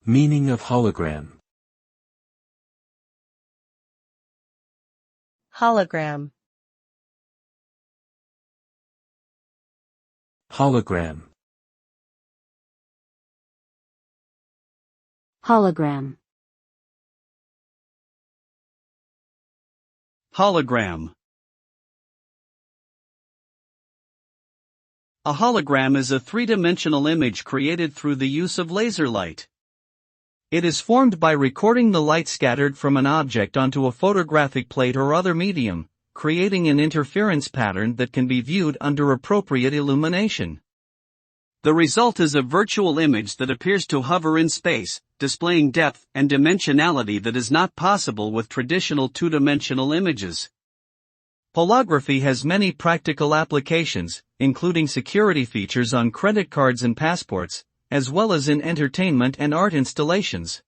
Meaning of hologram. Hologram. Hologram. Hologram. Hologram. A hologram is a three-dimensional image created through the use of laser light. It is formed by recording the light scattered from an object onto a photographic plate or other medium, creating an interference pattern that can be viewed under appropriate illumination. The result is a virtual image that appears to hover in space, displaying depth and dimensionality that is not possible with traditional two-dimensional images. Holography has many practical applications, including security features on credit cards and passports, as well as in entertainment and art installations.